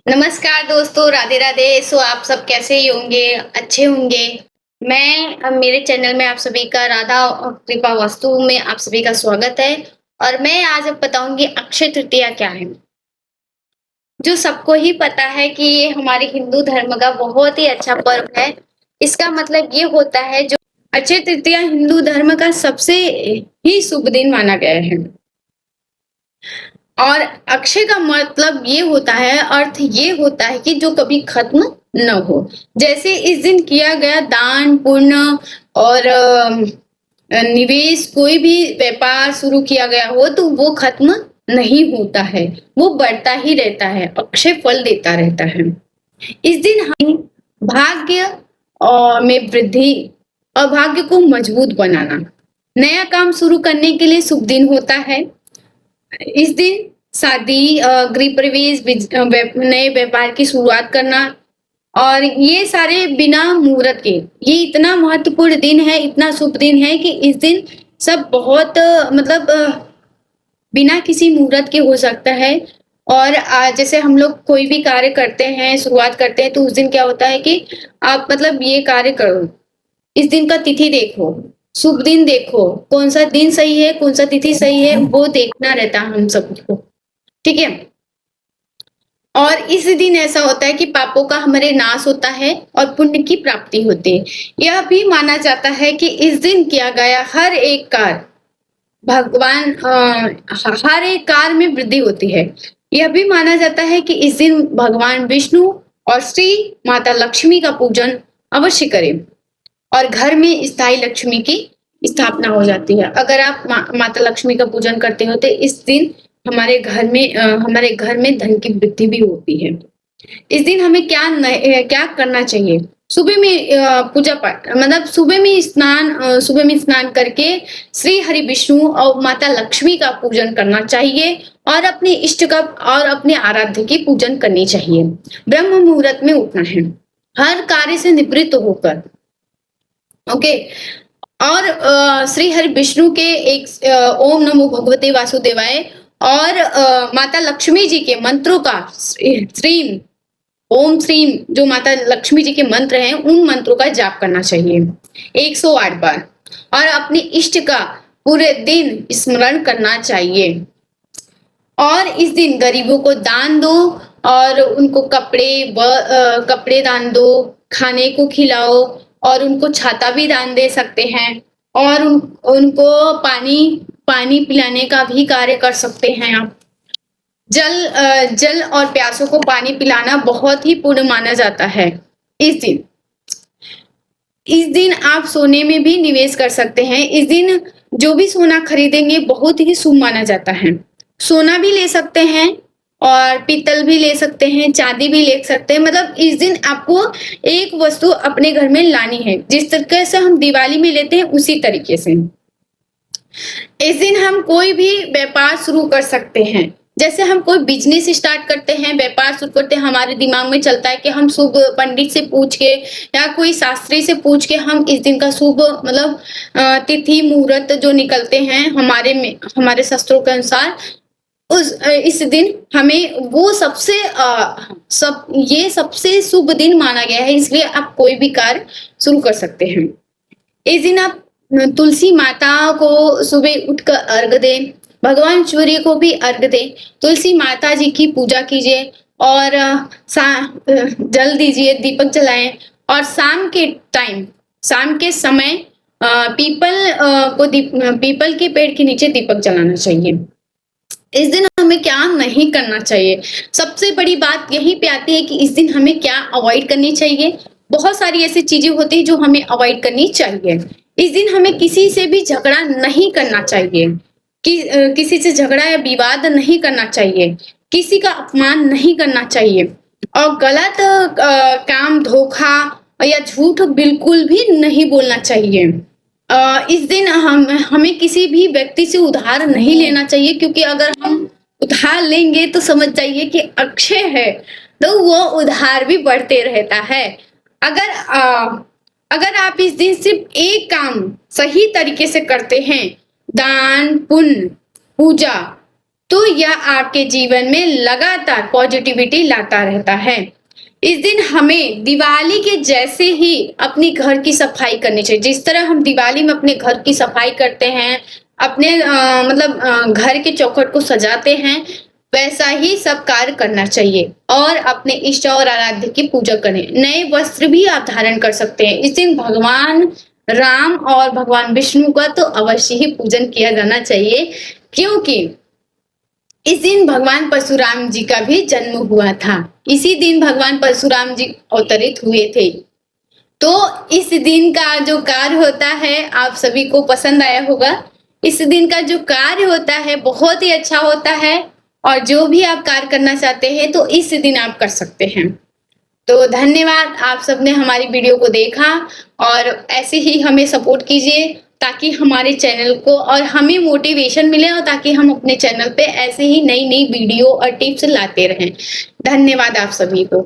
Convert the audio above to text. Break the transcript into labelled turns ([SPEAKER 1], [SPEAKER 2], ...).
[SPEAKER 1] नमस्कार दोस्तों, राधे राधे। आप सब कैसे ही होंगे? अच्छे होंगे। मेरे चैनल में आप सभी का राधा कृपा वस्तु में आप सभी का स्वागत है। और मैं आज अब बताऊंगी अक्षय तृतीया क्या है। जो सबको ही पता है कि ये हमारे हिंदू धर्म का बहुत ही अच्छा पर्व है। इसका मतलब ये होता है जो अक्षय तृतीया हिंदू धर्म का सबसे ही शुभ दिन माना गया है। और अक्षय का मतलब ये होता है, अर्थ ये होता है कि जो कभी खत्म न हो। जैसे इस दिन किया गया दान पुण्य और निवेश, कोई भी व्यापार शुरू किया गया हो तो वो खत्म नहीं होता है, वो बढ़ता ही रहता है, अक्षय फल देता रहता है। इस दिन हम भाग्य में वृद्धि और भाग्य को मजबूत बनाना, नया काम शुरू करने के लिए शुभ दिन होता है। इस दिन शादी, गृह प्रवेश, नए व्यापार की शुरुआत करना, और ये सारे बिना मुहूर्त के, ये इतना महत्वपूर्ण दिन है, इतना शुभ दिन है कि इस दिन सब बहुत बिना किसी मुहूर्त के हो सकता है। और जैसे हम लोग कोई भी कार्य करते हैं, शुरुआत करते हैं, तो उस दिन क्या होता है कि आप ये कार्य करो, इस दिन का तिथि देखो, शुभ दिन देखो, कौन सा दिन सही है, कौन सा तिथि सही है, वो देखना रहता है हम सबको। ठीक है। और इस दिन ऐसा होता है कि पापों का हमारे नाश होता है और पुण्य की प्राप्ति होती है। यह भी माना जाता है कि इस दिन किया गया हर एक कार्य हर एक कार्य में वृद्धि होती है। यह भी माना जाता है कि इस दिन भगवान विष्णु और श्री माता लक्ष्मी का पूजन अवश्य करें और घर में स्थायी लक्ष्मी की स्थापना हो जाती है। अगर आप माता लक्ष्मी का पूजन करते हो तो इस दिन हमारे घर में धन की वृद्धि भी होती है। इस दिन हमें क्या करना चाहिए? सुबह में पूजा पाठ, सुबह में स्नान करके श्री हरि विष्णु और माता लक्ष्मी का पूजन करना चाहिए और अपने इष्ट का और अपने आराध्य की पूजन करनी चाहिए। ब्रह्म मुहूर्त में उठना है, हर कार्य से निवृत्त होकर। ओके। और श्री हरि विष्णु के ओम नमो भगवते वासुदेवाय और माता लक्ष्मी जी के मंत्रों का श्रीम ओम श्रीम, जो माता लक्ष्मी जी के मंत्र हैं, उन मंत्रों का जाप करना चाहिए 108 बार। और अपने इष्ट का पूरे दिन स्मरण करना चाहिए। और इस दिन गरीबों को दान दो और उनको कपड़े दान दो, खाने को खिलाओ और उनको छाता भी दान दे सकते हैं। और उनको पानी पिलाने का भी कार्य कर सकते हैं आप। जल और प्यासों को पानी पिलाना बहुत ही पुण्य माना जाता है। इस दिन आप सोने में भी निवेश कर सकते हैं। इस दिन जो भी सोना खरीदेंगे बहुत ही शुभ माना जाता है। सोना भी ले सकते हैं और पीतल भी ले सकते हैं, चांदी भी ले सकते हैं। इस दिन आपको एक वस्तु अपने घर में लानी है, जिस तरीके से हम दिवाली में लेते हैं उसी तरीके से। इस दिन हम कोई भी व्यापार शुरू कर सकते हैं। जैसे हम कोई बिजनेस स्टार्ट करते हैं, व्यापार शुरू करते हैं, हमारे दिमाग में चलता है कि हम शुभ पंडित से पूछ के या कोई शास्त्री से पूछ के हम इस दिन का शुभ तिथि मुहूर्त जो निकलते हैं हमारे शास्त्रों के अनुसार, इस दिन हमें वो ये सबसे शुभ दिन माना गया है, इसलिए आप कोई भी कार्य शुरू कर सकते हैं। इस दिन आप तुलसी माता को सुबह उठकर अर्घ दें, भगवान सूर्य को भी अर्घ दें, तुलसी माता जी की पूजा कीजिए और जल दीजिए, दीपक जलाएं। और शाम के समय पीपल के पेड़ के नीचे दीपक जलाना चाहिए। इस दिन हमें क्या नहीं करना चाहिए? सबसे बड़ी बात यहीं पे आती है कि इस दिन हमें क्या अवॉइड करनी चाहिए। बहुत सारी ऐसी चीजें होती है जो हमें अवॉइड करनी चाहिए। इस दिन हमें किसी से भी झगड़ा नहीं करना चाहिए, किसी से झगड़ा या विवाद नहीं करना चाहिए, किसी का अपमान नहीं करना चाहिए और गलत काम, धोखा या झूठ बिल्कुल भी नहीं बोलना चाहिए। इस दिन हमें किसी भी व्यक्ति से उधार नहीं लेना चाहिए, क्योंकि अगर हम उधार लेंगे तो समझ जाइए कि अक्षय है, तो वो उधार भी बढ़ते रहता है। अगर आप इस दिन सिर्फ एक काम सही तरीके से करते हैं, दान पुण्य पूजा, तो यह आपके जीवन में लगातार पॉजिटिविटी लाता रहता है। इस दिन हमें दिवाली के जैसे ही अपनी घर की सफाई करनी चाहिए। जिस तरह हम दिवाली में अपने घर की सफाई करते हैं, अपने घर के चौखट को सजाते हैं, वैसा ही सब कार्य करना चाहिए और अपने इष्ट और आराध्य की पूजा करें। नए वस्त्र भी आप धारण कर सकते हैं। इस दिन भगवान राम और भगवान विष्णु का तो अवश्य ही पूजन किया जाना चाहिए, क्योंकि इस दिन भगवान परशुराम जी का भी जन्म हुआ था। इसी दिन भगवान परशुराम जी अवतरित हुए थे। तो इस दिन का जो कार्य होता है आप सभी को पसंद आया होगा। इस दिन का जो कार्य होता है बहुत ही अच्छा होता है और जो भी आप कार्य करना चाहते हैं तो इस दिन आप कर सकते हैं। तो धन्यवाद, आप सबने हमारी वीडियो को देखा और ऐसे ही हमें सपोर्ट कीजिए ताकि हमारे चैनल को और हमें मोटिवेशन मिले और ताकि हम अपने चैनल पे ऐसे ही नई नई वीडियो और टिप्स लाते रहें। धन्यवाद आप सभी को।